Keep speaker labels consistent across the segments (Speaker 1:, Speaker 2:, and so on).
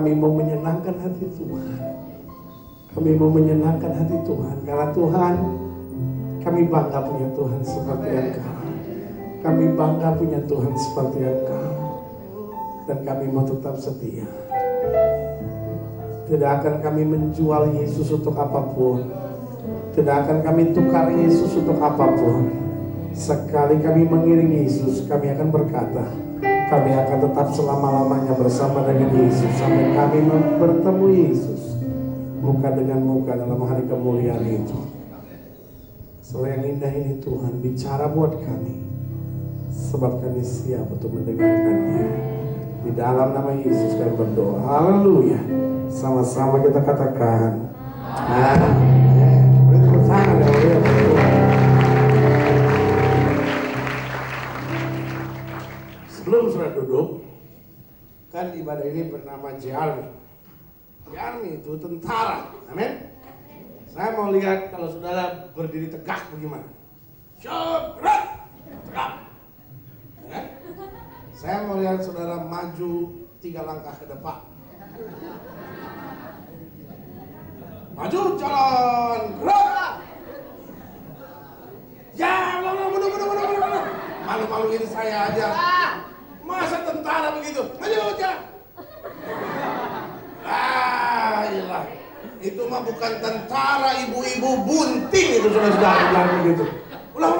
Speaker 1: kami mau menyenangkan hati Tuhan. Kami mau menyenangkan hati Tuhan. Karena Tuhan, kami bangga punya Tuhan seperti Engkau. Kami bangga punya Tuhan seperti Engkau. Dan kami mau tetap setia. Tidak akan kami menjual Yesus untuk apapun. Tidak akan kami tukar Yesus untuk apapun. Sekali kami mengiring Yesus, kami akan berkata, kami akan tetap selama-lamanya bersama dengan Yesus sampai kami bertemu Yesus muka dengan muka dalam hari kemuliaan itu. So yang indah ini Tuhan bicara buat kami, sebab kami siap untuk mendengarkannya. Di dalam nama Yesus kami berdoa. Haleluya. Sama-sama kita katakan amin. Beri tangan ya. Sebelum sudah duduk, kan ibadah ini bernama J-Army. J-Army itu tentara, amin. Saya mau lihat kalau saudara berdiri tegak bagaimana. Syukur, tegak. Ya? Saya mau lihat saudara maju 3 langkah ke depan. Maju, jalan, gerak. Ya, mundur. Malu-maluin saya aja. Masa tentara begitu? Maju, jalan. Iyalah. Itu mah bukan tentara, ibu-ibu bunting itu saudara-saudara jalan begitu. Ulang.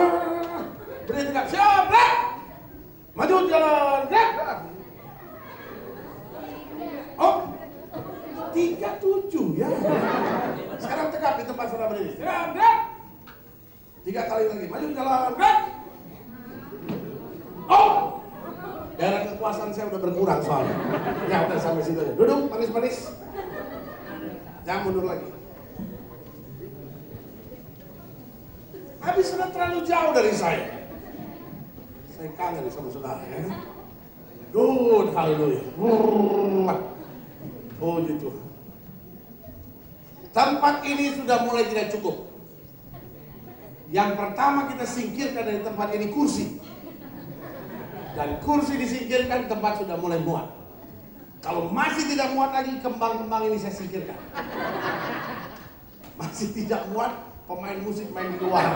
Speaker 1: Berdiri tegak, siap, gerak. Maju, jalan, gerak. Oh, 37 ya. Sekarang tegak di tempat saudara berdiri. Gerak. 3 kali lagi. Maju, jalan, gerak. Oh, daerah kekuasaan saya udah berkurang soalnya. Ya udah sampai situ aja. Duduk, manis-manis. Jangan mundur lagi. Habis sudah terlalu jauh dari saya. Saya kangen sama saudara ya. Good, haleluya. Puji Tuhan. Tempat ini sudah mulai tidak cukup. Yang pertama kita singkirkan dari tempat ini kursi. Dan kursi disingkirkan, tempat sudah mulai muat. Kalau masih tidak muat lagi, kembang-kembang ini saya singkirkan. Masih tidak muat, pemain musik main di luar.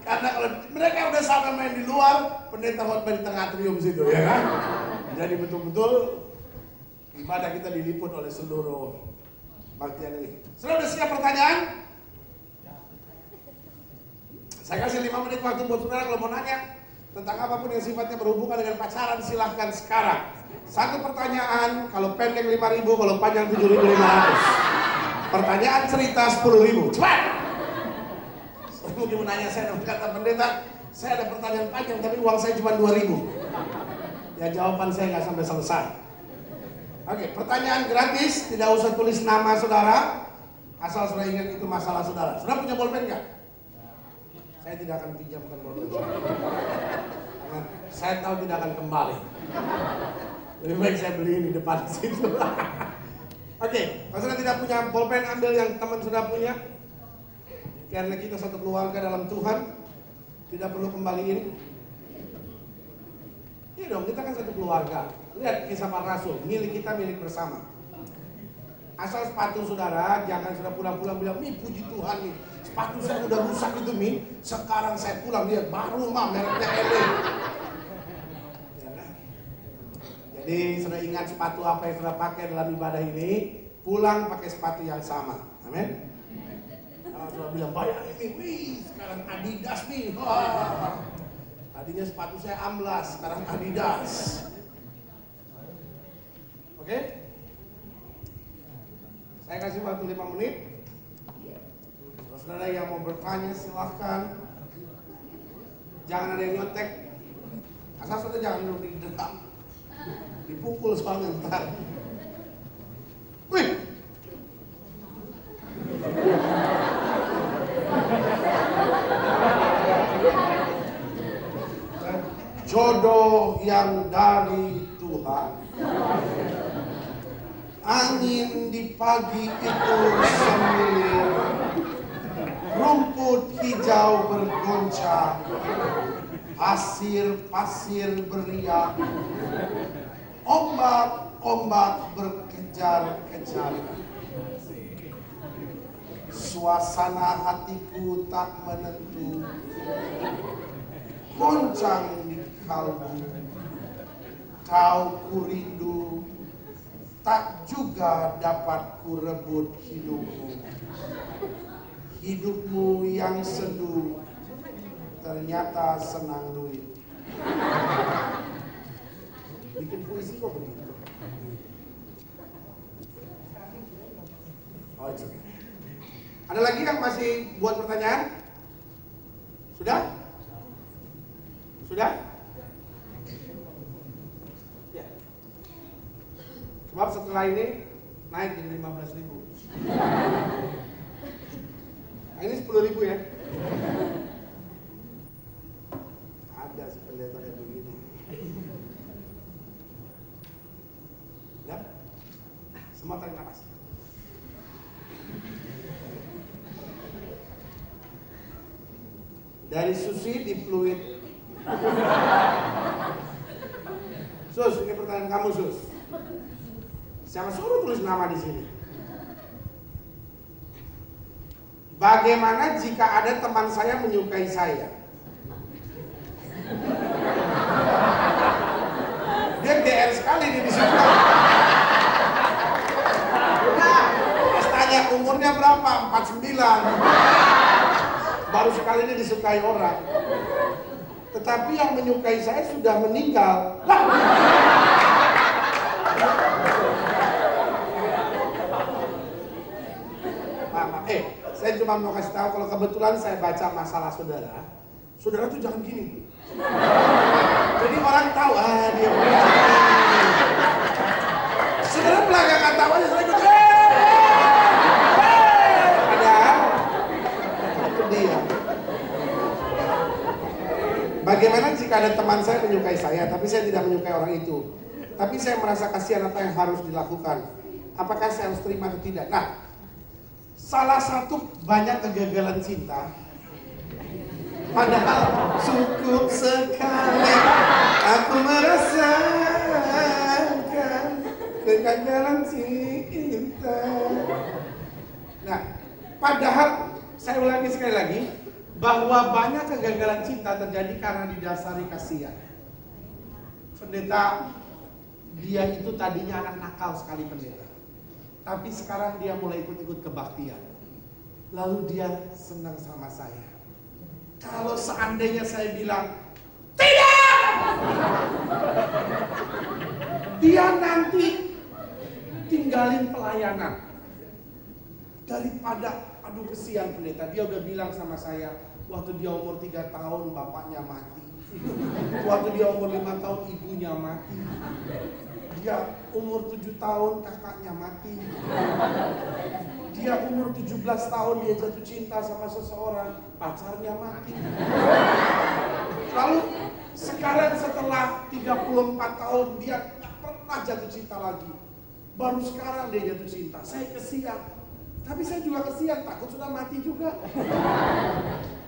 Speaker 1: Karena kalau mereka udah sampai main di luar, pendeta khotbah di tengah atrium situ, ya kan? Jadi betul-betul ibadah kita diliput oleh seluruh bagian ini. Sudah siap pertanyaan? Saya kasih 5 menit waktu buat saudara kalau mau nanya tentang apapun yang sifatnya berhubungan dengan pacaran, silahkan sekarang. 1 pertanyaan, kalau pendek 5.000, kalau panjang 7.500. Pertanyaan cerita 10.000. Cepat! Saya mungkin menanya, saya kata pendeta, saya ada pertanyaan panjang tapi uang saya cuma 2.000. Ya jawaban saya nggak sampai selesai. Oke, pertanyaan gratis, tidak usah tulis nama saudara, asal saudara ingat itu masalah saudara. Saudara punya bolpen nggak? Saya tidak akan pinjamkan bolpen saya. Karena saya tahu tidak akan kembali. Lebih baik saya beli di depan situ. Oke, kalau saudara tidak punya bolpen, ambil yang teman saudara punya. Karena kita satu keluarga dalam Tuhan, tidak perlu kembaliin. Iya dong, kita kan satu keluarga. Lihat kisah para rasul, milik kita, milik bersama. Asal sepatu saudara, jangan sudah pulang-pulang bilang, "Mi, puji Tuhan nih, sepatu saya udah rusak itu Mi, sekarang saya pulang dia baru mah mereknya LA." Ya kan? Jadi sudah ingat sepatu apa yang sudah pakai dalam ibadah ini, pulang pakai sepatu yang sama. Amin. Kalau sudah bilang bayangin nih, wih sekarang Adidas nih. Wah. Tadinya sepatu saya Amblas, sekarang Adidas. Oke? Saya kasih waktu 5 menit. Kalau saudara yang mau bertanya silahkan. Jangan ada yang nyontek. Asal saudara jangan duduk di depan. Dipukul soalnya ntar. Wih! Jodoh yang dari Tuhan. Angin di pagi itu semilir, rumput hijau bergoncang, pasir-pasir beriak, Ombak-ombak berkejar-kejaran. Suasana hatiku tak menentu, goncang di kalbu. Kau ku rindu, tak juga dapat ku rebut hidupmu. Hidupmu yang sendu, ternyata senang duit. Bikin puisi kok begitu. Oh, it's okay. Ada lagi yang masih buat pertanyaan? Sudah? Sudah? Ya. Sebab setelah ini naik jadi 15.000. Nah, ini 10.000 ya. Ada sih pendeta kayak begini. Ya? Semua tarik nafas. Dari Susi di fluid. Sus, ini pertanyaan kamu, Sus. Siapa suruh tulis nama di sini? Bagaimana jika ada teman saya menyukai saya? Dia DR sekali dia disukai. Nah, pas tanya umurnya berapa? 49. Baru sekali ini disukai orang. Tetapi yang menyukai saya sudah meninggal. Mama, saya cuma mau kasih tahu kalau kebetulan saya baca masalah saudara. Saudara tuh jangan gini. Jadi orang tahu, dia punya. Saudara belakangan tahu aja saya ikut. Dia. Bagaimana jika ada teman saya menyukai saya, tapi saya tidak menyukai orang itu, tapi saya merasa kasihan apa yang harus dilakukan? Apakah saya harus terima atau tidak? Nah, salah satu banyak kegagalan cinta, padahal cukup sekali aku merasakan kegagalan cinta. Nah, padahal saya ulangi sekali lagi, bahwa banyak kegagalan cinta terjadi karena didasari kasihan. Pendeta, dia itu tadinya anak nakal sekali pendeta. Tapi sekarang dia mulai ikut-ikut kebaktian. Lalu dia senang sama saya. Kalau seandainya saya bilang, tidak! Dia nanti tinggalin pelayanan. Daripada aduh kesian pendeta, dia udah bilang sama saya waktu dia umur 3 tahun bapaknya mati, waktu dia umur 5 tahun ibunya mati, dia umur 7 tahun kakaknya mati, dia umur 17 tahun dia jatuh cinta sama seseorang, pacarnya mati. Lalu sekarang setelah 34 tahun dia gak pernah jatuh cinta lagi, baru sekarang dia jatuh cinta. Saya kesian. Tapi saya juga kesian, takut sudah mati juga.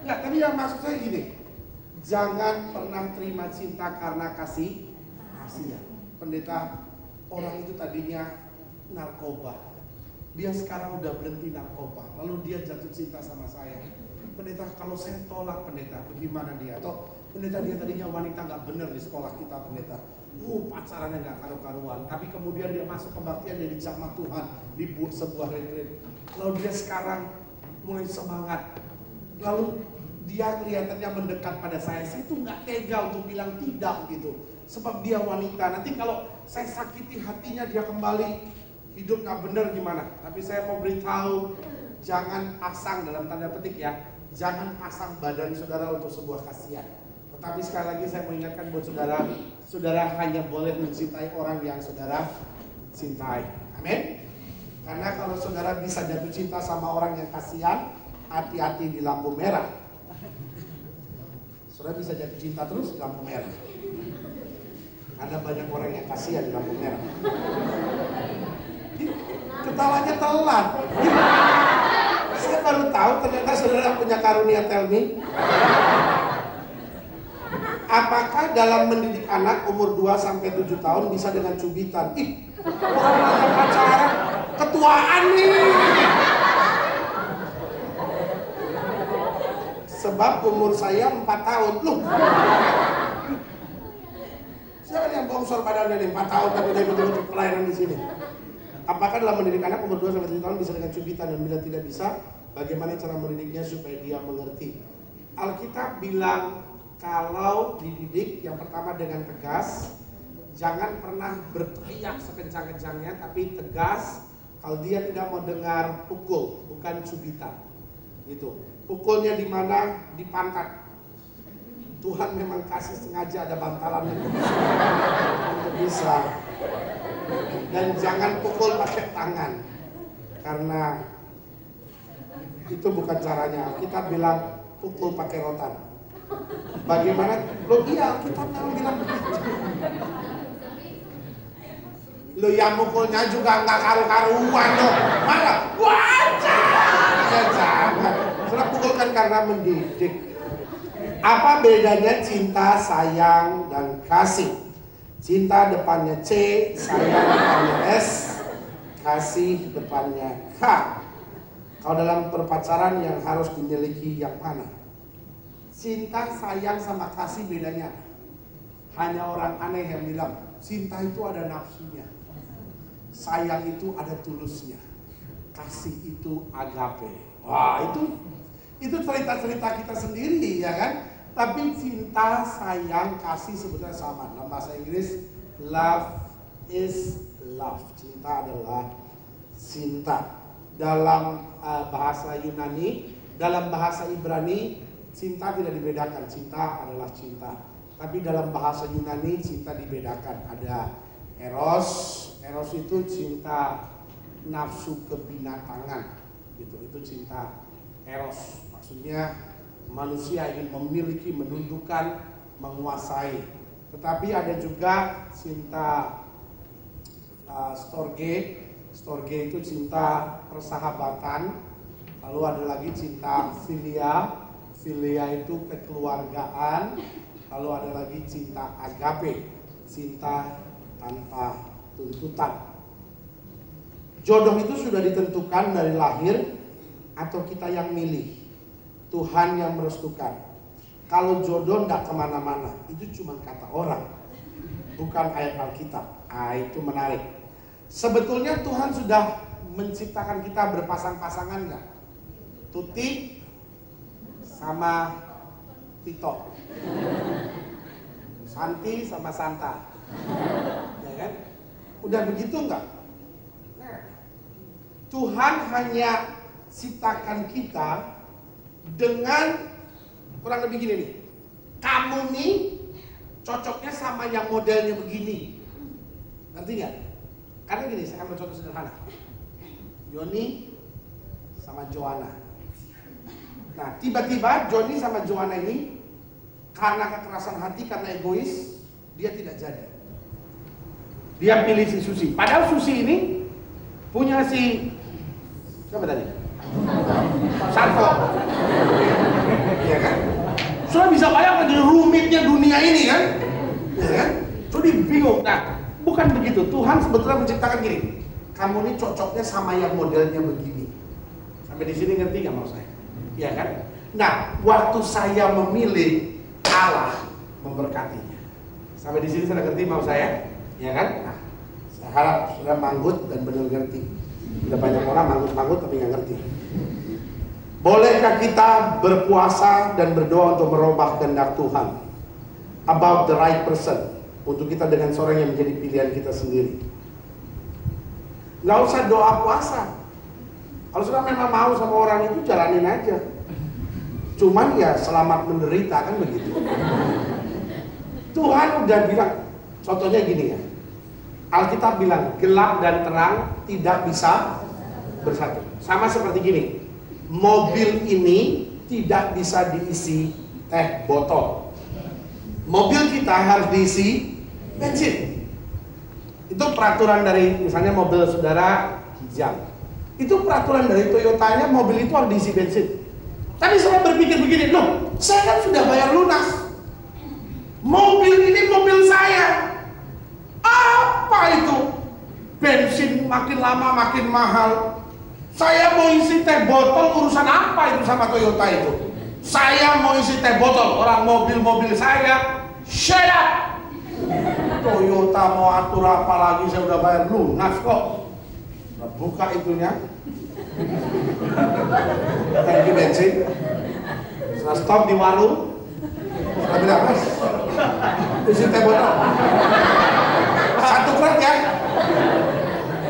Speaker 1: Enggak, tapi yang maksud saya gini, jangan pernah terima cinta karena kasihan. Pendeta, orang itu tadinya narkoba, dia sekarang udah berhenti narkoba, lalu dia jatuh cinta sama saya. Pendeta, kalau saya tolak pendeta, bagaimana dia? Atau pendeta, dia tadinya wanita nggak benar di sekolah kita pendeta, pacarannya nggak karu-karuan, tapi kemudian dia masuk kebaktian jadi jamaah Tuhan di sebuah retreat. Lalu dia sekarang mulai semangat. Lalu dia kelihatannya mendekat pada saya tuh nggak tega untuk bilang tidak gitu. Sebab dia wanita. Nanti kalau saya sakiti hatinya dia kembali hidup nggak benar gimana? Tapi saya mau beritahu, jangan pasang dalam tanda petik ya, jangan pasang badan saudara untuk sebuah kasihan. Tetapi sekali lagi saya mau ingatkan buat saudara, saudara hanya boleh mencintai orang yang saudara cintai. Amin. Karena kalau saudara bisa jatuh cinta sama orang yang kasihan, hati-hati di lampu merah. Saudara bisa jatuh cinta terus di lampu merah. Karena banyak orang yang kasihan di lampu merah. Ketawanya telat. Saya baru tahu ternyata saudara punya karunia tell me. Apakah dalam mendidik anak umur 2-7 tahun bisa dengan cubitan? Ih, orang pacaran ketuaan nih. Sebab umur saya 4 tahun. Loh. Siapa yang bongsor badannya nih 4 tahun tapi udah ikut pelayanan di sini? Apakah dalam mendidik anak umur 2-7 tahun bisa dengan cubitan, dan bila tidak bisa, bagaimana cara mendidiknya supaya dia mengerti? Alkitab bilang kalau dididik yang pertama dengan tegas, jangan pernah berteriak sekencang-kencangnya, tapi tegas. Kalau dia tidak mau dengar, pukul, bukan cubitan. Gitu. Pukulnya di mana? Di pantat. Tuhan memang kasih sengaja ada bantalannya untuk bisa. Dan jangan pukul pakai tangan, karena itu bukan caranya. Kita bilang pukul pakai rotan. Bagaimana? Lo iya, kita memang bilang begitu. Lo yang mukulnya juga nggak karu-karuan lo, malah wajar. Ya jangan. Sudah pukulkan karena mendidik. Apa bedanya cinta, sayang, dan kasih? Cinta depannya C, sayang depannya S, kasih depannya K. Kalau dalam perpacaran yang harus dimiliki yang mana? Cinta, sayang, sama kasih bedanya. Hanya orang aneh yang bilang cinta itu ada nafsunya, sayang itu ada tulusnya, kasih itu agape. Wah, itu cerita-cerita kita sendiri, ya kan? Tapi cinta, sayang, kasih sebetulnya sama. Dalam bahasa Inggris, love is love. Cinta adalah cinta. Dalam bahasa Yunani, dalam bahasa Ibrani, cinta tidak dibedakan, cinta adalah cinta. Tapi dalam bahasa Yunani cinta dibedakan. Ada eros, eros itu cinta nafsu kebinatangan, gitu. Itu cinta eros. Maksudnya manusia ingin memiliki, menundukkan, menguasai. Tetapi ada juga cinta storge. Storge itu cinta persahabatan. Lalu ada lagi cinta filia. Filia itu kekeluargaan. Lalu ada lagi cinta agape, cinta tanpa tuntutan. Jodoh itu sudah ditentukan dari lahir atau kita yang milih? Tuhan yang merestukan. Kalau jodoh tidak kemana-mana, itu cuma kata orang, bukan ayat Alkitab. Itu menarik. Sebetulnya Tuhan sudah menciptakan kita berpasang-pasangan nggak? Tuti sama Tito, Santi sama Santa, ya kan? Udah begitu enggak? Nah, Tuhan hanya ciptakan kita dengan kurang lebih gini nih. Kamu nih cocoknya sama yang modelnya begini, ngerti nggak? Karena gini, saya ambil contoh sederhana. Joni sama Joanna. Nah, tiba-tiba Joni sama Joanna ini karena kekerasan hati, karena egois, dia tidak jadi. Dia pilih si Susi. Padahal Susi ini punya si siapa tadi? Sarko. Iya kan? Sudah bisa bayangkan jadi rumitnya dunia ini kan? Iya kan? Jadi bingung. Nah, bukan begitu. Tuhan sebetulnya menciptakan gini. Kamu ini cocoknya sama yang modelnya begini. Sampai di sini ngerti nggak mau saya? Ya kan? Nah, waktu saya memilih, Allah memberkatinya. Sampai di sini sudah ngerti mau saya? Ya kan? Nah, saya harap sudah manggut dan benar ngerti. Sudah banyak orang manggut-manggut tapi nggak ngerti. Bolehkah kita berpuasa dan berdoa untuk merubah kehendak Tuhan? About the right person. Untuk kita dengan seorang yang menjadi pilihan kita sendiri. Nggak usah doa puasa. Kalau sudah memang mau sama orang itu, jalanin aja. Cuman ya selamat menderita, kan begitu. Tuhan udah bilang, contohnya gini ya. Alkitab bilang gelap dan terang tidak bisa bersatu. Sama seperti gini. Mobil ini tidak bisa diisi teh botol. Mobil kita harus diisi bensin. Itu peraturan dari misalnya mobil saudara Kijang. Itu peraturan dari Toyotanya, mobil itu harus diisi bensin. Tapi saya berpikir begini, loh, saya kan sudah bayar lunas. Mobil ini mobil saya. Apa itu? Bensin makin lama makin mahal. Saya mau isi teh botol, urusan apa itu sama Toyota itu? Saya mau isi teh botol, orang mobil saya. Shut up! Toyota mau atur apa lagi, saya udah bayar lunas kok. Nah, buka itunya. Tangki bensin. Setelah stop di warung, saya bilang, Mas, isi teh botol. Satu kerat ya.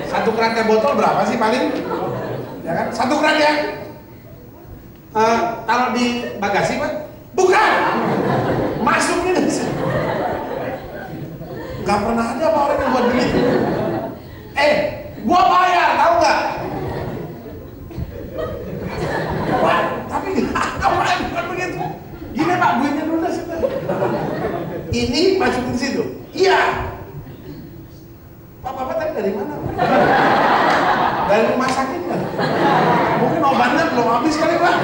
Speaker 1: Satu kerat teh botol berapa sih paling? Ya kan? Satu kerat ya. Taruh di bagasi, Pak? Bukan. Masuknya dari sini. Gak pernah ada apa orang yang buat beli. Gua bayar, tahu nggak? Tapi apa bukan begitu? Gini Pak, duitnya lunas itu. Ini masukin di situ. Iya. Bapak tadi dari mana? Dari rumah sakit kan? Mungkin obatnya belum habis kali Pak.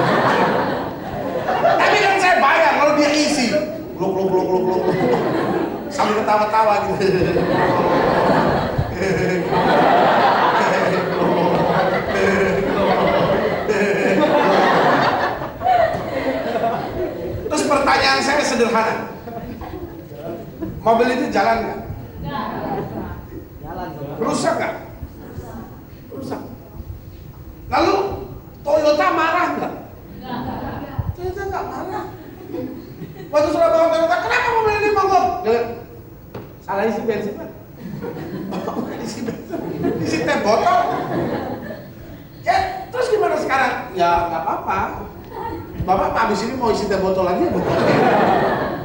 Speaker 1: Tapi kan saya bayar kalau dia isi. Blok. Sambil ketawa-tawa gitu. Terus pertanyaan saya sederhana. Mobil itu jalan nggak? Rusak nggak? Rusak. Lalu Toyota marah nggak? Toyota nggak marah. Waktu sudah bawa Toyota, kenapa mobil ini mogok? Salah isi bensin kan? Isi bensin, isi teh botol. Ya, terus gimana sekarang? Ya nggak apa-apa. Bapak habis ini mau isi teh botol lagi ya?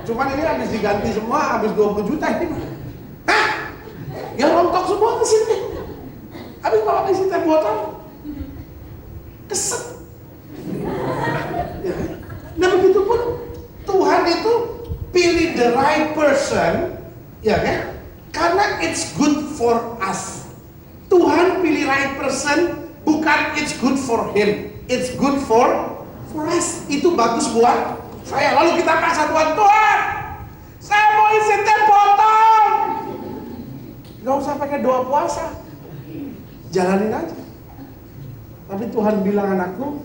Speaker 1: Cuman ini habis diganti semua, habis 20 juta ini. Hah? Ya rontok semua ke sini. Habis bapak isi teh botol, keset. Ya. Nah begitu pun Tuhan itu pilih the right person, ya kan? Karena it's good for us. Tuhan pilih right person, bukan it's good for him, it's good for us. Itu bagus buat saya. Lalu kita pasang Tuhan, saya mau isi teh botol. Gak usah pakai doa puasa, jalanin aja. Tapi Tuhan bilang, anakku,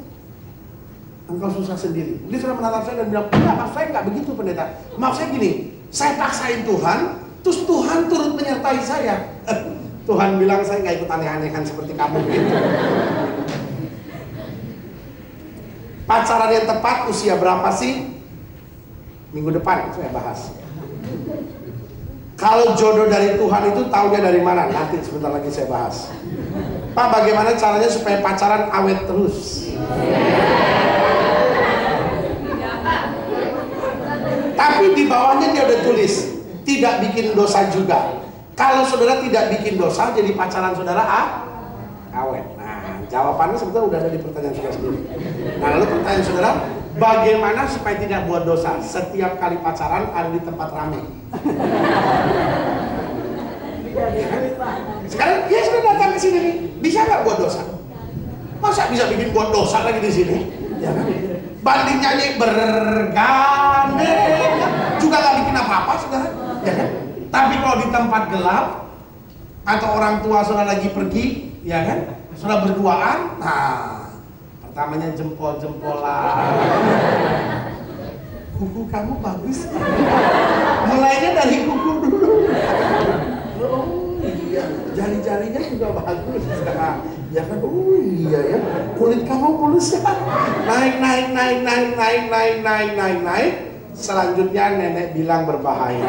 Speaker 1: engkau susah sendiri. Dia sudah menatap saya dan bilang, enggak, maksud saya enggak begitu pendeta. Maksud saya gini, saya paksain Tuhan, terus Tuhan turut menyertai saya. Tuhan bilang, saya enggak ikut aneh-anehan seperti kamu gitu. Pacaran yang tepat usia berapa sih? Minggu depan saya bahas. Kalau jodoh dari Tuhan itu taunya dari mana? Nanti sebentar lagi saya bahas. Pak, bagaimana caranya supaya pacaran awet terus? Tapi di bawahnya dia udah tulis, tidak bikin dosa juga. Kalau saudara tidak bikin dosa, jadi pacaran saudara awet. Nah, jawabannya sebetulnya udah ada di pertanyaan saudara sendiri. Nah, lalu pertanyaan saudara, bagaimana supaya tidak buat dosa? Setiap kali pacaran ada di tempat ramai. Sekarang dia sudah datang ke sini nih, bisa nggak buat dosa? Masa bisa bikin buat dosa lagi di sini? Ya kan? Banding nyanyi bergandeng juga nggak bikin apa-apa, saudara. Ya kan? Tapi kalau di tempat gelap atau orang tua saudara lagi pergi, ya kan? Saudara berduaan, nah pertamanya jempol-jempolan. Kuku kamu bagus. Mulainya dari kuku dulu. Oh iya, jari-jarinya juga bagus. Nah, ya kan, oh iya ya, kulit kamu mulus ya. Naik. Selanjutnya nenek bilang berbahaya.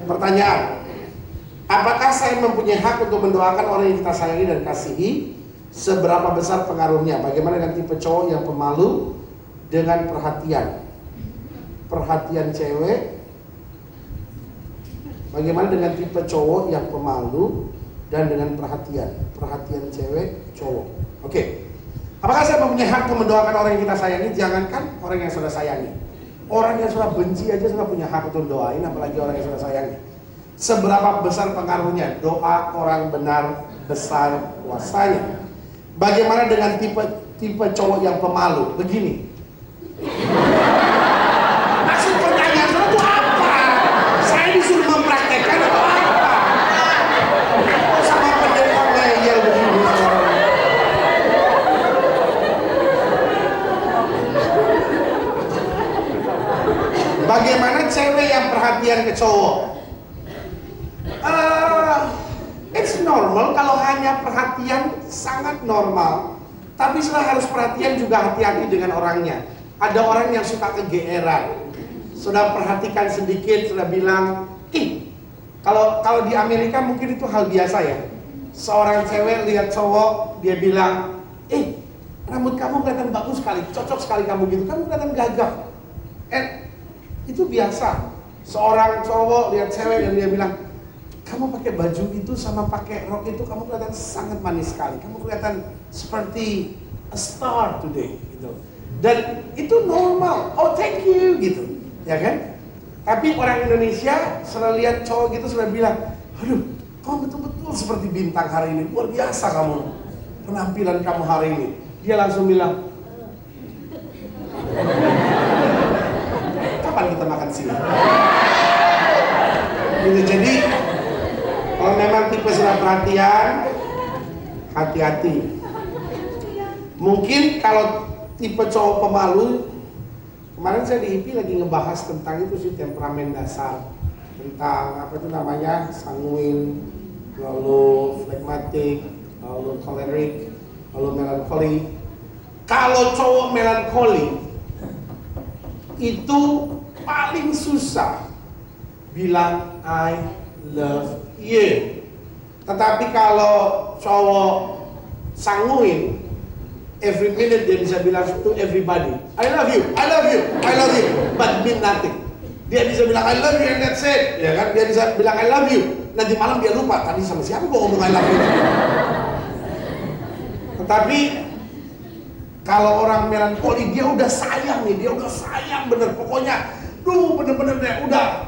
Speaker 1: Pertanyaan, apakah saya mempunyai hak untuk mendoakan orang yang kita sayangi dan kasihi? Seberapa besar pengaruhnya? Bagaimana dengan tipe cowok yang pemalu dengan perhatian? Perhatian cewek. Bagaimana dengan tipe cowok yang pemalu dan dengan perhatian? Perhatian cewek, cowok. Oke. Apakah saya mempunyai hak untuk mendoakan orang yang kita sayangi? Jangankan orang yang sudah sayangi. Orang yang sudah benci aja sudah punya hak untuk doain, apalagi orang yang sudah sayangi. Seberapa besar pengaruhnya? Doa orang benar besar kuasanya. Bagaimana dengan tipe cowok yang pemalu? Begini. Maksud perhatian ke cowok? It's normal, kalau hanya perhatian sangat normal. Tapi sudah harus perhatian juga hati-hati dengan orangnya. Ada orang yang suka kegeeran. Sudah perhatikan sedikit, sudah bilang, kalau di Amerika mungkin itu hal biasa ya. Seorang cewek lihat cowok, dia bilang, rambut kamu kelihatan bagus sekali, cocok sekali kamu gitu, kamu kelihatan gagah. Itu biasa. Seorang cowok lihat cewek dan dia bilang, kamu pakai baju itu sama pakai rok itu kamu kelihatan sangat manis sekali. Kamu kelihatan seperti a star today gitu. Dan itu normal. Oh, thank you gitu. Ya kan? Tapi orang Indonesia selalu lihat cowok gitu sudah bilang, aduh, kamu betul-betul seperti bintang hari ini. Luar biasa kamu. Penampilan kamu hari ini. Dia langsung bilang, kapan kita makan siang? Gitu. Jadi kalau memang tipe sudah perhatian, hati-hati. Mungkin kalau tipe cowok pemalu, kemarin saya di IP lagi ngebahas tentang itu sih, temperamen dasar. Tentang apa itu namanya, sanguin, lalu flegmatik, lalu kolerik, lalu melankoli. Kalau cowok melankoli, itu paling susah bilang I love you. Tetapi kalau cowok sanguin, every minute dia bisa bilang to everybody, I love you, I love you, I love you, but mean nothing. Dia bisa bilang I love you and that's it, ya kan? Dia bisa bilang I love you, nanti malam dia lupa tadi sama siapa gua ngomong I love you. Tetapi kalau orang melankoli, dia udah sayang nih, dia udah sayang bener, pokoknya, bener-bener deh, udah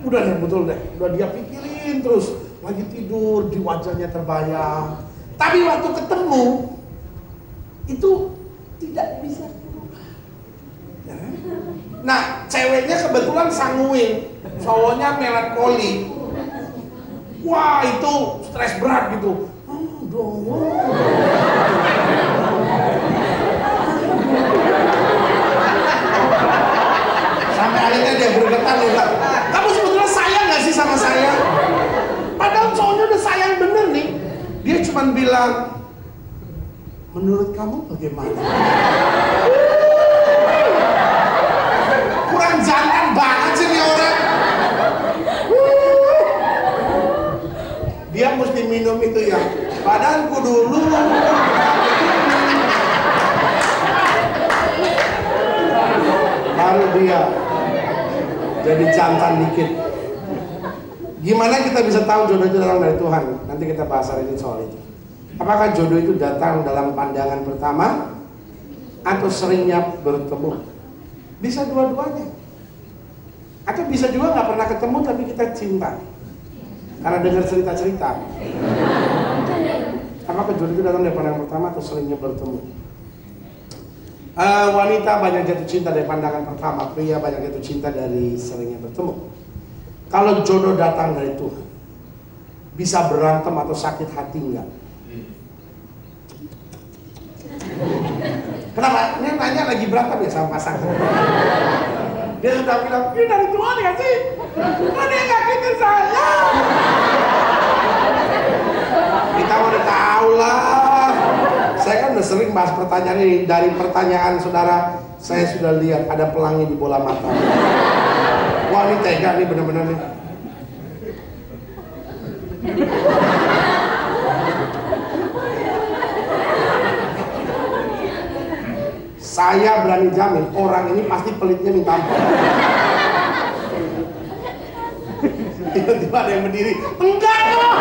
Speaker 1: deh, betul deh, udah dia pikirin terus, lagi tidur di wajahnya terbayang. Tapi waktu ketemu itu tidak bisa. Nah, ceweknya kebetulan sanguin, cowoknya melankoli. Wah, itu stres berat gitu. Sampai akhirnya dia bergetar, dia bilang, kamu sebetulnya sayang gak sih sama saya? Padahal cowoknya udah sayang bener nih. Dia cuma bilang, menurut kamu bagaimana? Kurang jantan banget sih nih orang. Dia mesti minum itu ya, badanku dulu. Baru dia jadi jantan dikit. Gimana kita bisa tahu jodoh itu datang dari Tuhan? Nanti kita bahas hari ini soal itu. Apakah jodoh itu datang dalam pandangan pertama atau seringnya bertemu? Bisa dua-duanya. Atau bisa juga nggak pernah ketemu tapi kita cinta karena dengar cerita-cerita. Apakah jodoh itu datang dari pandangan pertama atau seringnya bertemu? Wanita banyak jatuh cinta dari pandangan pertama, pria banyak jatuh cinta dari seringnya bertemu. Kalau jodoh datang dari Tuhan, bisa berantem atau sakit hati enggak? Kenapa? Ini nanya lagi berantem ya sama pasangan. Dia sudah bilang, ini dari Tuhan ya sih? Kok dia nyakitin saya? Kita udah tahu lah. Saya kan udah sering bahas pertanyaan ini. Dari pertanyaan saudara, saya sudah lihat ada pelangi di bola mata. Wah, ini tega nih bener-bener nih. Saya berani jamin orang ini pasti pelitnya minta ampun. Tiba-tiba ada yang berdiri, enggak kok.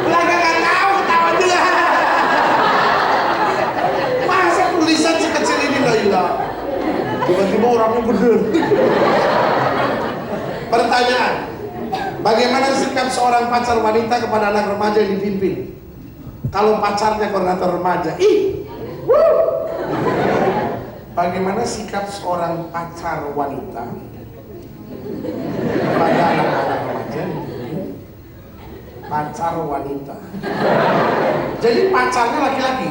Speaker 1: Belakangan tahu ketawa juga. Masa tulisan sekecil ini loh hilang. Tiba-tiba orangnya bener. Pertanyaan, bagaimana sikap seorang pacar wanita kepada anak remaja yang dipimpin? Kalau pacarnya koordinator remaja, bagaimana sikap seorang pacar wanita kepada anak-anak remaja? Pacar wanita. Jadi pacarnya laki-laki.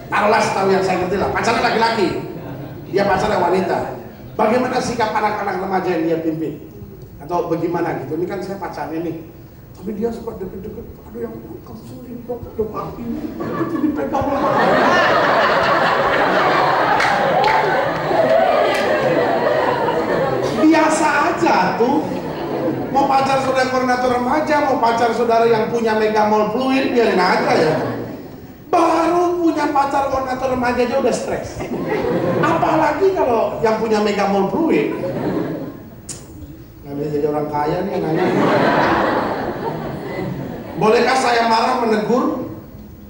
Speaker 1: Taruh taruhlah setahu yang saya ngerti lah, pacarnya laki-laki, dia pacarnya wanita. Bagaimana sikap anak-anak remaja yang dia pimpin? Atau bagaimana gitu? Ini kan saya pacarnya nih, tapi dia suka deket-deket, aduh yang sulit dong, api, itu dipegang. Biasa aja tuh. Mau pacar saudara koordinator remaja, mau pacar saudara yang punya megamol fluid, biarin aja ya. Baru punya pacar koordinator remaja aja udah stres. Apalagi kalau yang punya megamol fluid. Nggak bisa jadi orang kaya nih nanya. Bolehkah saya marah menegur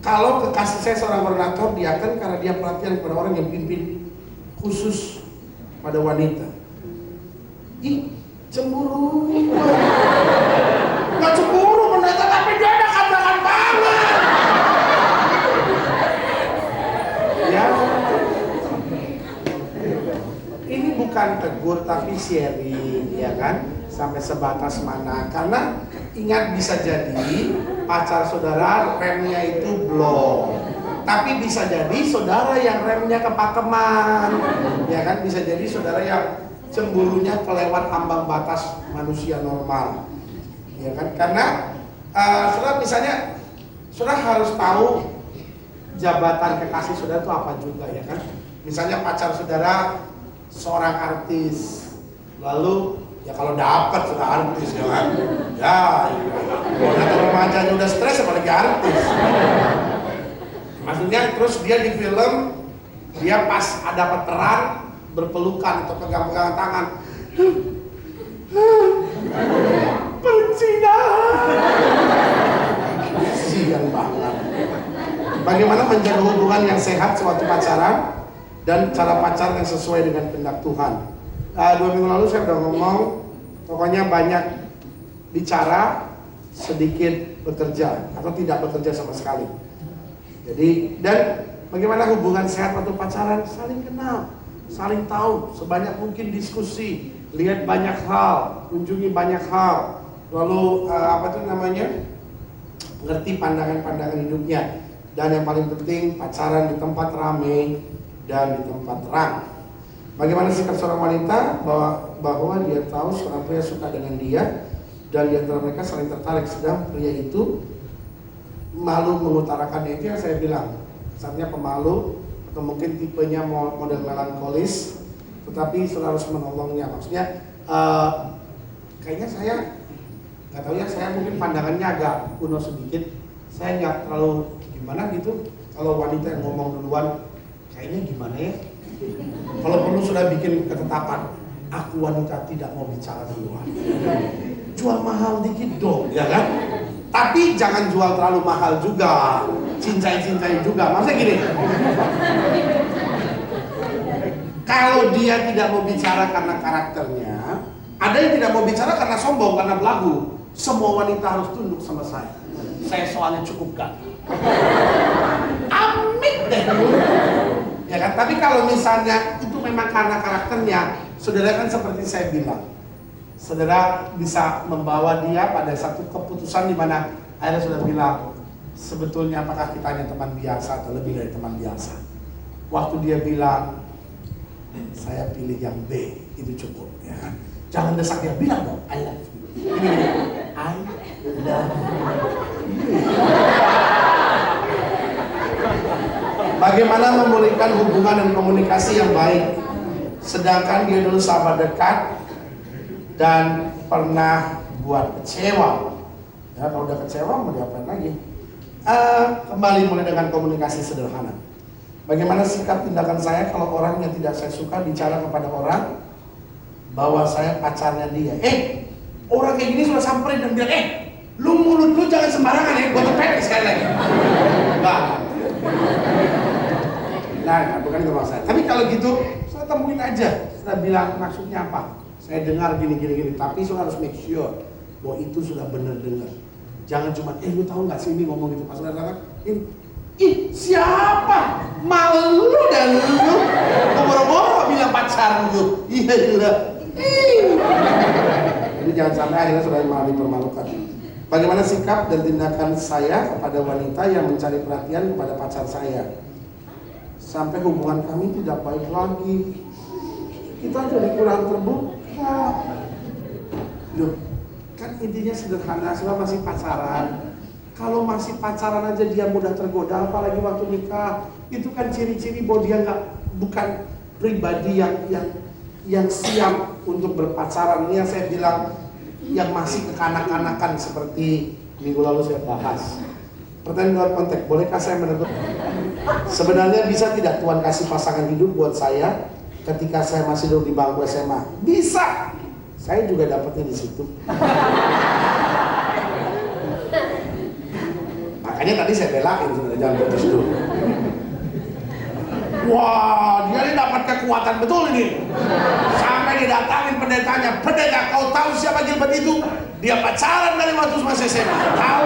Speaker 1: kalau kekasih saya seorang koordinator diakan karena dia perhatian kepada orang yang pimpin khusus pada wanita? Ih, cemburu. Nggak cemburu pendeta, tapi dia ada kabrakan banget. Ya, ini bukan tegur tapi sharing, ya kan? Sampai sebatas mana? Karena ingat, bisa jadi pacar saudara remnya itu blong, tapi bisa jadi saudara yang remnya kepakeman, ya kan? Bisa jadi saudara yang cemburunya kelewat ambang batas manusia normal, ya kan? Karena saudara misalnya, saudara harus tahu jabatan kekasih saudara itu apa juga, ya kan? Misalnya pacar saudara seorang artis, lalu ya kalau dapat sudah artis, ya kan? Ya, kalau remajanya udah stres apalagi artis. Maksudnya terus dia di film, dia pas ada peran berpelukan atau pegang-pegang tangan, perzinahan. Sian banget. Bagaimana menjaga hubungan yang sehat sewaktu pacaran dan cara pacaran yang sesuai dengan kehendak Tuhan? 2 minggu lalu saya udah ngomong, pokoknya banyak bicara, sedikit bekerja atau tidak bekerja sama sekali. Jadi, dan bagaimana hubungan sehat waktu pacaran? Saling kenal, saling tahu, sebanyak mungkin diskusi, lihat banyak hal, kunjungi banyak hal, lalu ngerti pandangan-pandangan hidupnya. Dan yang paling penting, pacaran di tempat ramai dan di tempat terang. Bagaimana sikap seorang wanita bahwa dia tahu seorang pria suka dengan dia dan di antara mereka saling tertarik, sedang pria itu malu mengutarakannya. Itu yang saya bilang, saatnya pemalu atau mungkin tipenya model melankolis, tetapi saudara harus menolongnya. Maksudnya kayaknya saya nggak tahu ya, saya mungkin pandangannya agak kuno sedikit, saya nggak terlalu gimana gitu kalau wanita yang ngomong duluan, kayaknya gimana ya. Kalau perlu sudah bikin ketetapan, aku wanita tidak mau bicara duluan. Jual mahal dikit dong, ya kan? Tapi jangan jual terlalu mahal juga, cincai-cincai juga. Maksudnya gini, kalau dia tidak mau bicara karena karakternya, ada yang tidak mau bicara karena sombong, karena belagu. Semua wanita harus tunduk sama saya. Saya soalnya cukup ganteng. Amit deh. Ya kan? Tapi kalau misalnya itu memang karena karakternya, saudara kan seperti saya bilang, saudara bisa membawa dia pada satu keputusan di mana akhirnya saudara bilang, sebetulnya apakah kita hanya teman biasa atau lebih dari teman biasa. Waktu dia bilang, saya pilih yang B, itu cukup. Ya kan? Jangan desak dia, bilang dong, I love you. I love you. Bagaimana memulihkan hubungan dan komunikasi yang baik, sedangkan dia dulu sahabat dekat dan pernah buat kecewa. Ya, kalau udah kecewa mau diapain lagi? Kembali mulai dengan komunikasi sederhana. Bagaimana sikap tindakan saya kalau orang yang tidak saya suka bicara kepada orang bahwa saya pacarnya dia? Orang kayak gini sudah samperin dan bilang, lu mulut lu jangan sembarangan ya, gua tepek sekali lagi. Enggak. Nah, bukan itu maksud saya. Tapi kalau gitu, saya temuin aja. Saya bilang maksudnya apa? Saya dengar gini. Tapi saya harus make sure bahwa itu sudah benar dengar. Jangan cuma, lu tahu nggak sih ini ngomong gitu. Pas saudara katakan, siapa? Malu dan lu. Boro-boro bilang pacar lu. Iya. Jadi jangan sampai akhirnya saudara malah dipermalukan. Bagaimana sikap dan tindakan saya kepada wanita yang mencari perhatian kepada pacar saya? sampai hubungan kami tidak baik lagi. Kita jadi kurang terbuka. Loh, kan intinya sederhana, selama masih pacaran. Kalau masih pacaran aja dia mudah tergoda, apalagi waktu nikah. Itu kan ciri-ciri bahwa dia bukan pribadi yang siap untuk berpacaran. Ini yang saya bilang, yang masih kekanak-kanakan seperti minggu lalu saya bahas. Pertanyaan luar konteks, bolehkah saya menegur? Sebenarnya bisa tidak Tuhan kasih pasangan hidup buat saya ketika saya masih duduk di bangku SMA? Bisa. Saya juga dapetnya di situ. Makanya tadi saya belain sebenarnya, jangan putus dulu. Wah, dia ini dapat kekuatan betul ini. Sampai didatangin pendetanya, pendeta kau tahu siapa Gilbert itu? Dia pacaran dari waktu masih SMA. Tahu?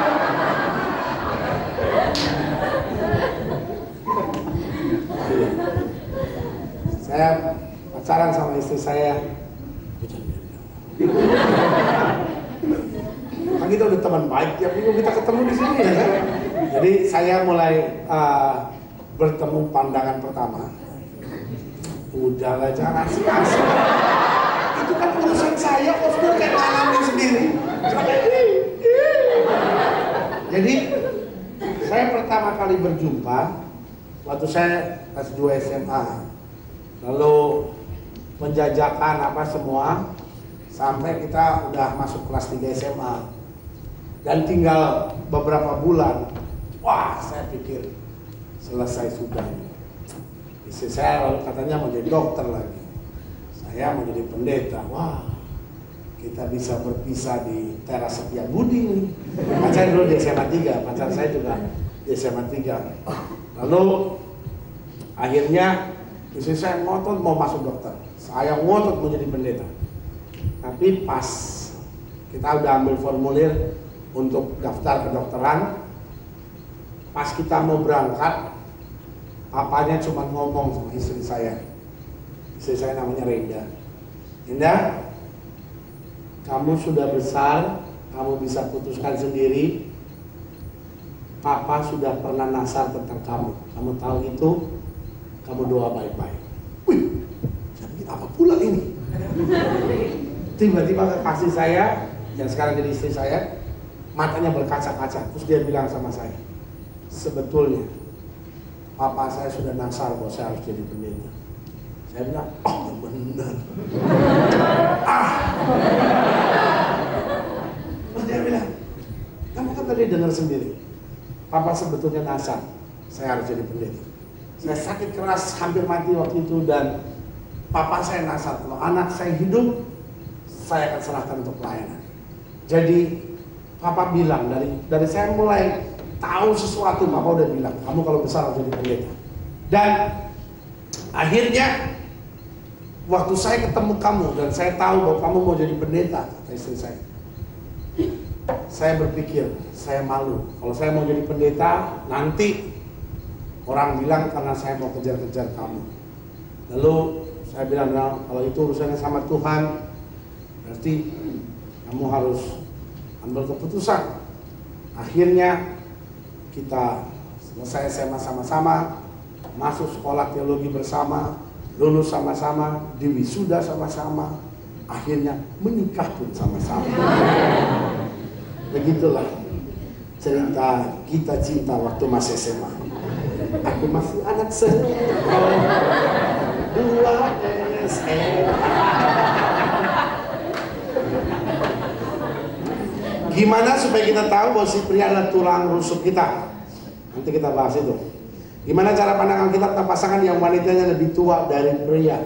Speaker 1: Saya pacaran sama istri saya. Kan kita udah teman baik, tiap minggu kita ketemu di sini ya kan? Jadi saya mulai bertemu pandangan pertama. Udahlah, jangan asik-asik. Itu kan urusan saya, kok sudah kayak ngalamin sendiri. Jadi saya pertama kali berjumpa waktu saya kelas 2 SMA. Lalu menjajakan apa semua sampai kita udah masuk kelas 3 SMA. Dan tinggal beberapa bulan, wah saya pikir selesai sudah. Istri saya lalu katanya mau jadi dokter lagi. Saya mau jadi pendeta. Wah, kita bisa berpisah di teras Setiabudi nih. Pacar dulu di SMA 3, pacar saya juga di SMA 3. Lalu akhirnya istri saya ngotot mau masuk dokter. Saya ngotot mau jadi pendeta. Tapi pas kita udah ambil formulir untuk daftar kedokteran, pas kita mau berangkat, papanya cuma ngomong sama istri saya. Istri saya namanya Renda. Renda, kamu sudah besar, kamu bisa putuskan sendiri. Papa sudah pernah nasar tentang kamu. Kamu tahu itu, kamu doa baik-baik. Wih, saya pikir apa pula ini? Tiba-tiba kekasih saya, yang sekarang jadi istri saya, matanya berkaca-kaca. Terus dia bilang sama saya, sebetulnya papa saya sudah nasar bahwa saya harus jadi pendeta. Saya bilang, oh benar. Terus dia bilang, kamu kan tadi dengar sendiri, papa sebetulnya nasar, saya harus jadi pendeta. Saya sakit keras, hampir mati waktu itu, dan papa saya nasar, kalau anak saya hidup, saya akan serahkan untuk pelayanan. Jadi papa bilang, dari saya mulai tahu sesuatu, papa udah bilang, kamu kalau besar harus jadi pendeta. Dan akhirnya waktu saya ketemu kamu dan saya tahu bahwa kamu mau jadi pendeta, kata istri saya berpikir, saya malu. Kalau saya mau jadi pendeta, nanti orang bilang karena saya mau kejar-kejar kamu. Lalu saya bilang, nah, kalau itu urusannya sama Tuhan, berarti kamu harus ambil keputusan. Akhirnya kita selesai SMA sama-sama, masuk sekolah teologi bersama, lulus sama-sama, diwisuda sama-sama, akhirnya menikah pun sama-sama. Begitulah cerita kita cinta waktu masih SMA. Aku masih anak sekolah 2 SMA. Gimana supaya kita tahu bahwa si pria adalah tulang rusuk kita? Nanti kita bahas itu. Gimana cara pandangan kita tentang pasangan yang wanitanya lebih tua dari pria?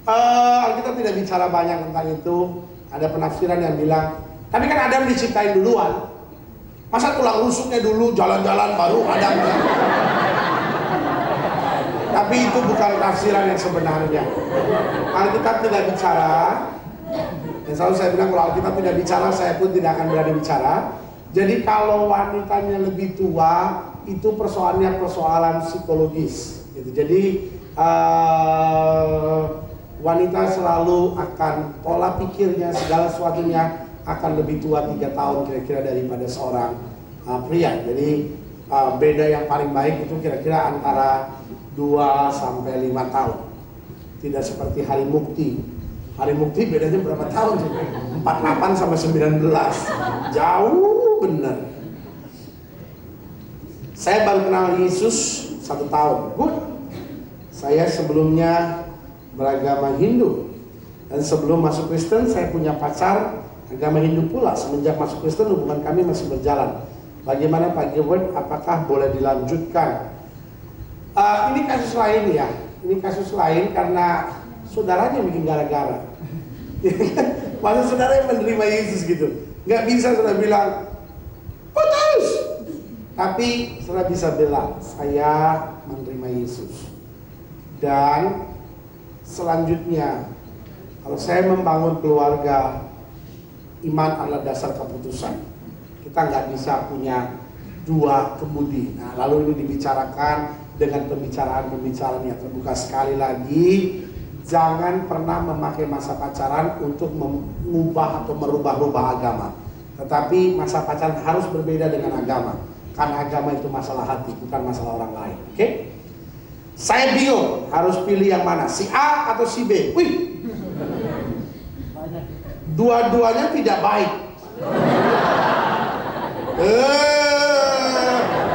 Speaker 1: Alkitab tidak bicara banyak tentang itu. Ada penafsiran yang bilang, tapi kan Adam diciptain duluan. Masa tulang rusuknya dulu jalan-jalan baru Adam? Tapi itu bukan tafsiran yang sebenarnya. Alkitab tidak bicara. Dan selalu saya bilang kalau Alkitab tidak bicara, saya pun tidak akan berani bicara. Jadi kalau wanitanya lebih tua, itu persoalannya persoalan psikologis. Gitu. Jadi wanita selalu akan pola pikirnya, segala sesuatunya akan lebih tua 3 tahun kira-kira daripada seorang pria. Jadi beda yang paling baik itu kira-kira antara 2 sampai 5 tahun. Tidak seperti hari mukti. Hari mukti bedanya berapa tahun? 48 sampai 19. Jauh bener. Saya baru kenal Yesus 1 tahun. Saya sebelumnya beragama Hindu. Dan sebelum masuk Kristen saya punya pacar agama Hindu pula. Semenjak masuk Kristen hubungan kami masih berjalan. Bagaimana Pak Gilbert, apakah boleh dilanjutkan? Ini kasus lain ya. Ini kasus lain karena saudaranya bikin gara-gara. Masa saudara yang menerima Yesus gitu. Nggak bisa saudara bilang, putus. Tapi saudara bisa bilang, saya menerima Yesus. Dan selanjutnya, kalau saya membangun keluarga, iman adalah dasar keputusan. Kita nggak bisa punya 2 kemudi. Nah, lalu ini dibicarakan dengan pembicaraan-pembicaraan yang terbuka. Sekali lagi, jangan pernah memakai masa pacaran untuk mengubah atau merubah-rubah agama. Tetapi masa pacaran harus berbeda dengan agama. Karena agama itu masalah hati, bukan masalah orang lain. Oke? Saya bingung, harus pilih yang mana? Si A atau si B? Wih! Dua-duanya tidak baik.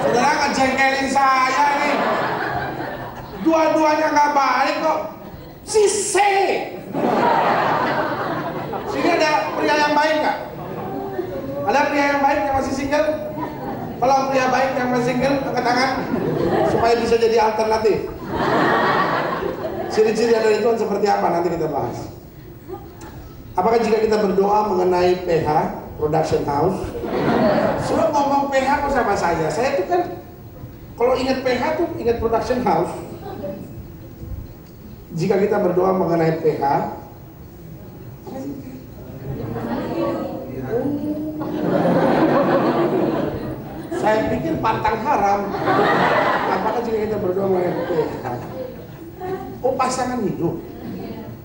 Speaker 1: Saudara ngejengkelin saya nih. Dua-duanya nggak baik kok. Si C. Sini ada pria yang baik nggak? Ada pria yang baik yang masih single? Kalau pria baik yang masih single, angkat tangan supaya bisa jadi alternatif. Ciri-ciri dari Tuhan seperti apa? Nanti kita bahas. Apakah jika kita berdoa mengenai PH, production house, sudah ngomong PH kok sama saya? Saya tuh kan kalau ingat PH tuh ingat production house. Jika kita berdoa mengenai PH, saya pikir pantang haram. Apakah jika kita berdoa mengenai PH? Oh, pasangan hidup.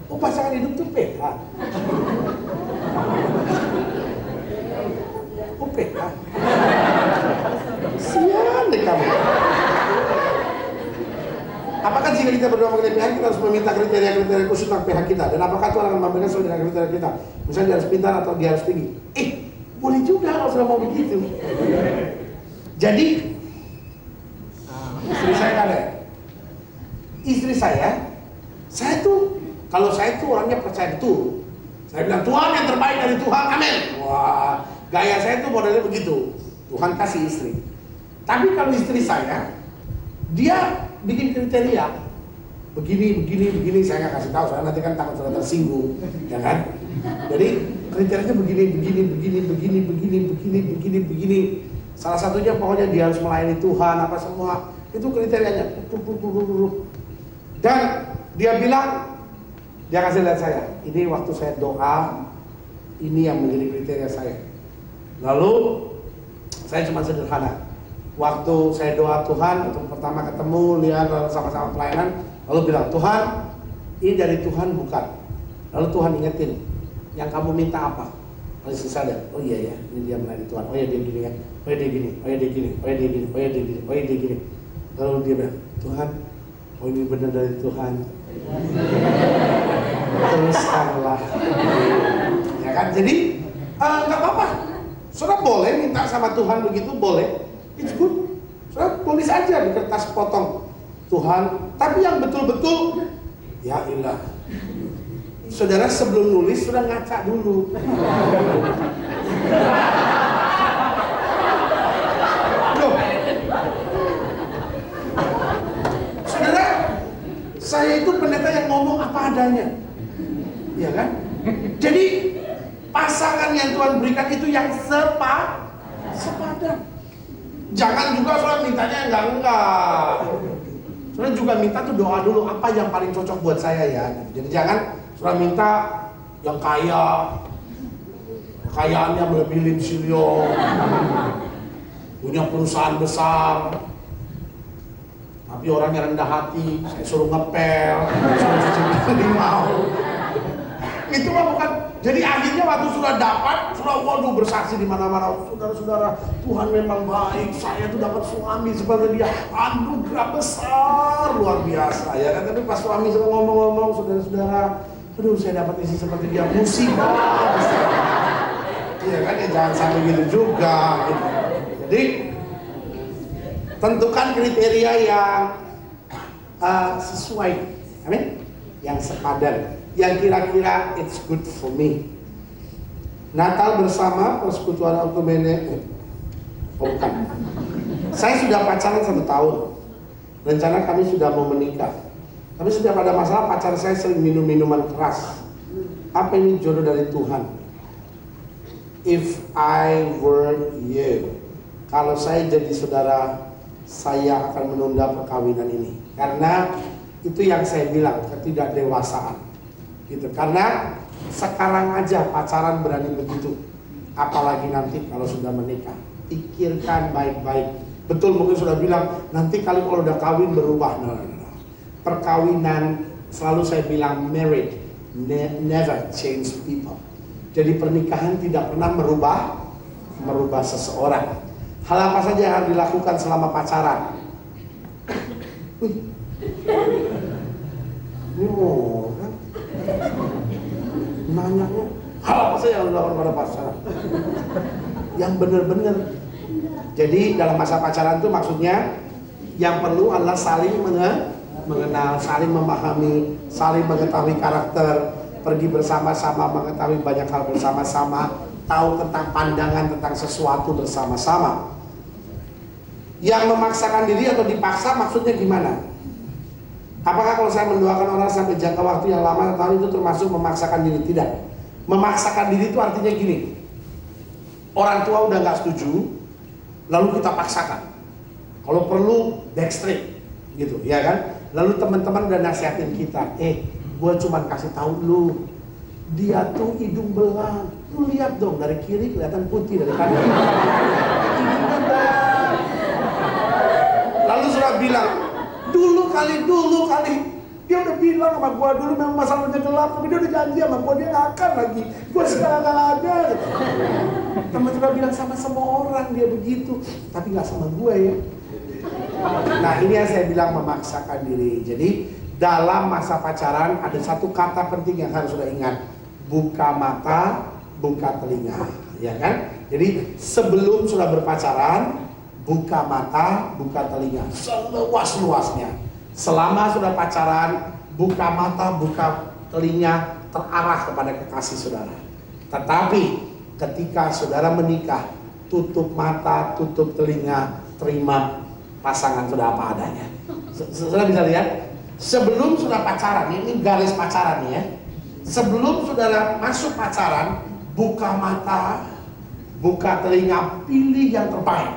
Speaker 1: Oh, pasangan hidup tuh PH. Oh, PH. Sian deh kamu. Apakah jika kita berdoa mengenai PH, kita harus meminta kriteria-kriteria khusus tentang PH kita? Dan apakah Tuhan akan memberikan sesuai dengan kriteria kita? Misalnya dia harus pintar atau dia harus tinggi? Boleh juga kalau sudah mau begitu. Jadi, istri saya kan ya? Istri saya tuh, kalau saya tuh orangnya percaya betul. Saya bilang, Tuhan yang terbaik dari Tuhan, amin. Wah, gaya saya tuh modelnya begitu. Tuhan kasih istri. Tapi kalau istri saya, dia bikin kriteria begini, saya nggak kasih tahu, soalnya nanti kan takut saudara tersinggung, ya kan? Jadi kriterianya begini. Salah satunya pokoknya dia harus melayani Tuhan, apa semua itu kriterianya. Dan dia bilang, dia kasih lihat saya, ini waktu saya doa, ini yang menjadi kriteria saya. Lalu saya cuma sederhana. Waktu saya doa Tuhan, untuk pertama ketemu, lihat sama-sama pelayanan, lalu bilang, Tuhan, ini dari Tuhan bukan. Lalu Tuhan ingetin, yang kamu minta apa? Lalu saya lihat, oh iya ya, ini dia melayani Tuhan. Oh iya dia gini ya, oh iya dia gini, oh iya dia gini, oh iya dia gini, oh iya dia gini, oh iya dia gini. Lalu dia bilang, Tuhan, oh ini benar dari Tuhan. Teruskanlah. Ya kan, jadi nggak apa-apa. Saudara boleh minta sama Tuhan begitu, boleh. It's good. Saudara tulis aja di kertas potong Tuhan, tapi yang betul-betul ya ilah. Saudara sebelum nulis sudah ngaca dulu. Loh. Saudara, saya itu pendeta yang ngomong apa adanya. Ya kan? Jadi pasangan yang Tuhan berikan itu yang sepadan. Jangan juga soal mintanya enggak. Soalnya juga minta tuh doa dulu apa yang paling cocok buat saya ya. Jadi jangan soal minta yang kaya, kekayaannya melebihi Lim Silio, punya perusahaan besar, tapi orangnya rendah hati. Saya suruh ngepel, suruh cuci piring mau. Itu mah bukan. Jadi akhirnya waktu sudah dapat, sudah waduh bersaksi di mana-mana, saudara-saudara, Tuhan memang baik. Saya tuh dapat suami seperti dia, anugerah besar luar biasa ya kan. Tapi pas suami sudah ngomong-ngomong, saudara-saudara, aduh saya dapat istri seperti dia, musibah. Iya kan, ya jangan sampai gitu juga. Gitu. Jadi tentukan kriteria yang sesuai, amin, yang sepadan, yang kira-kira it's good for me. Natal bersama persekutuan Okumene, bukan. Saya sudah pacaran 1 tahun. Rencana kami sudah mau menikah. Tapi setiap ada masalah pacar saya sering minum minuman keras. Apa ini jodoh dari Tuhan? If I were you, kalau saya jadi saudara, saya akan menunda perkawinan ini. Karena itu yang saya bilang, ketidakdewasaan. Gitu. Karena sekarang aja pacaran berani begitu, apalagi nanti kalau sudah menikah. Pikirkan baik-baik. Betul, mungkin sudah bilang nanti kali kalau udah kawin berubah. No. Perkawinan, selalu saya bilang, married never change people. Jadi pernikahan tidak pernah merubah seseorang. Hal apa saja yang harus dilakukan selama pacaran? Ini orang nanyanya hal apa saja yang harus dilakukan pada pacaran? Yang benar-benar. Jadi dalam masa pacaran itu maksudnya yang perlu adalah saling mengenal, saling memahami, saling mengetahui karakter, pergi bersama-sama, mengetahui banyak hal bersama-sama, tahu tentang pandangan tentang sesuatu bersama-sama. Yang memaksakan diri atau dipaksa maksudnya gimana? Apakah kalau saya mendoakan orang sampai jangka waktu yang lama tahun itu termasuk memaksakan diri? Tidak. Memaksakan diri itu artinya gini, orang tua udah nggak setuju, lalu kita paksakan. Kalau perlu backstreet, gitu, ya kan? Lalu teman-teman udah nasihatin kita, gue cuma kasih tahu lu, dia tuh hidung belang. Lu lihat dong, dari kiri kelihatan putih, dari kanan hidungnya belang. Lalu sudah bilang, dulu kali dia udah bilang sama gua dulu memang masalahnya gelap, tapi dia udah janji sama gua dia gak akan lagi, gua sekarang gak ada gitu. Teman sudah bilang sama semua orang dia begitu, tapi gak sama gua ya. Nah ini yang saya bilang memaksakan diri. Jadi dalam masa pacaran ada satu kata penting yang harus sudah ingat, buka mata, buka telinga, ya kan? Jadi sebelum sudah berpacaran, buka mata, buka telinga, seluas-luasnya. Selama sudah pacaran, buka mata, buka telinga, terarah kepada kekasih saudara. Tetapi ketika saudara menikah, tutup mata, tutup telinga, terima pasangan sudah apa adanya. Saudara bisa lihat, sebelum sudah pacaran, ini garis pacaran ya. Sebelum saudara masuk pacaran, buka mata, buka telinga, pilih yang terbaik.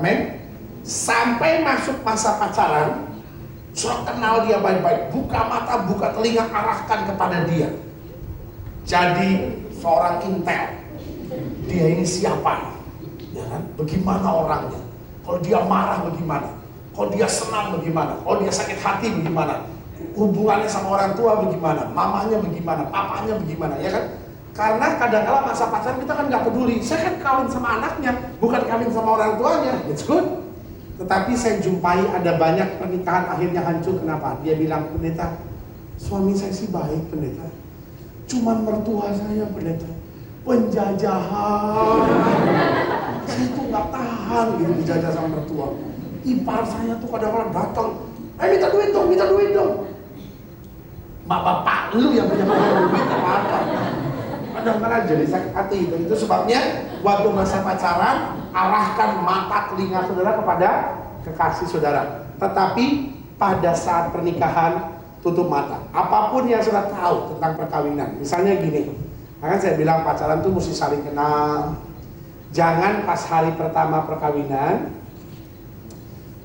Speaker 1: Amin. Sampai masuk masa pacaran, sudah kenal dia baik-baik, buka mata, buka telinga, arahkan kepada dia. Jadi seorang intel, dia ini siapa? Ya kan? Bagaimana orangnya? Kalau dia marah bagaimana? Kalau dia senang bagaimana? Kalau dia sakit hati bagaimana? Hubungannya sama orang tua bagaimana? Mamanya bagaimana? Papanya bagaimana? Ya kan? Karena kadang-kala masa pacaran kita kan nggak peduli. Saya kan kawin sama anaknya, bukan kawin sama orang tuanya. It's good. Tetapi saya jumpai ada banyak pernikahan akhirnya hancur. Kenapa? Dia bilang, pendeta, suami saya sih baik pendeta, cuman mertua saya pendeta penjajahan. Saya tuh nggak tahan gitu dijajah sama mertua. Ipar saya tuh kadang-kadang datang, minta duit dong. Bapak lu yang punya duit apa? Kadang-kadang jadi sakit hati. Itu sebabnya waktu masa pacaran, arahkan mata telinga saudara kepada kekasih saudara. Tetapi pada saat pernikahan, tutup mata. Apapun yang sudah tahu tentang perkawinan. Misalnya gini, kan saya bilang pacaran tuh mesti saling kenal. Jangan pas hari pertama perkawinan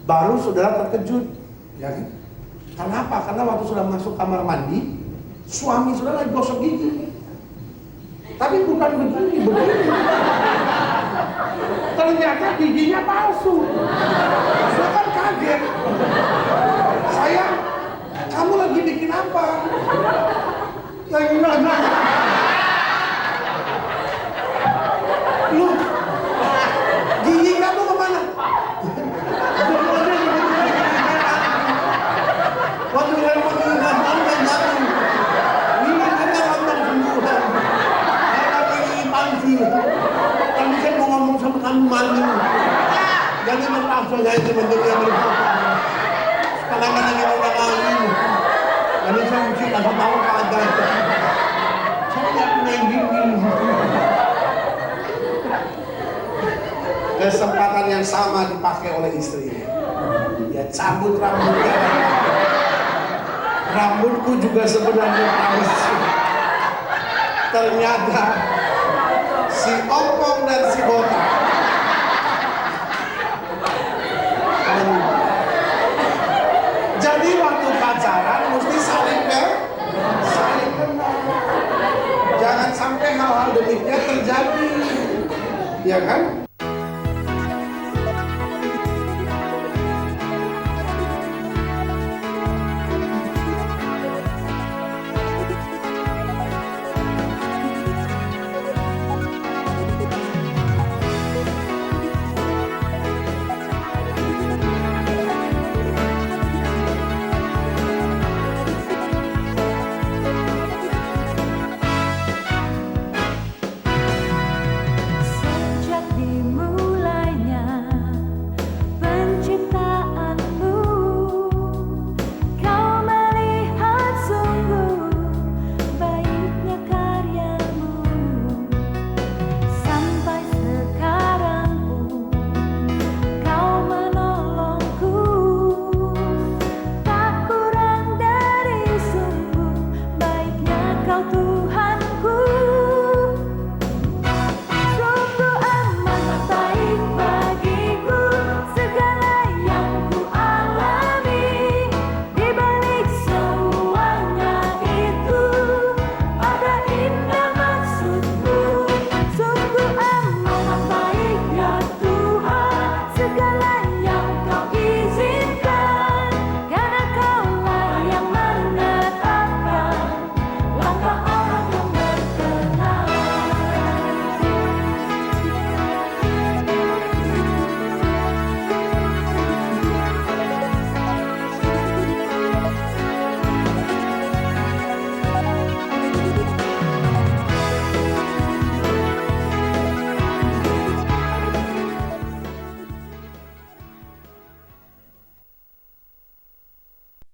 Speaker 1: baru saudara terkejut, ya kan? Kenapa? Karena waktu sudah masuk kamar mandi, suami saudara lagi gosok gigi. Tapi bukan begini. Ternyata giginya palsu. Saya kan kaget. Sayang, kamu lagi bikin apa? Lagi mana? mati. Kami kan mau ngomong sama kamu malu. Jangan memaksa saya itu menjadi yang berikutnya. Kadang-kadang yang orang lain. Kami saya mesti kasih tahu pada. Saya tidak punya gigi. Kesempatan yang sama dipakai oleh istrinya. Dia cabut rambutnya. Rambutku juga sebenarnya halus. Ternyata si ompong dan si botak. Jadi waktu pacaran mesti saling kenal. Jangan sampai hal-hal demikian terjadi. Ya kan?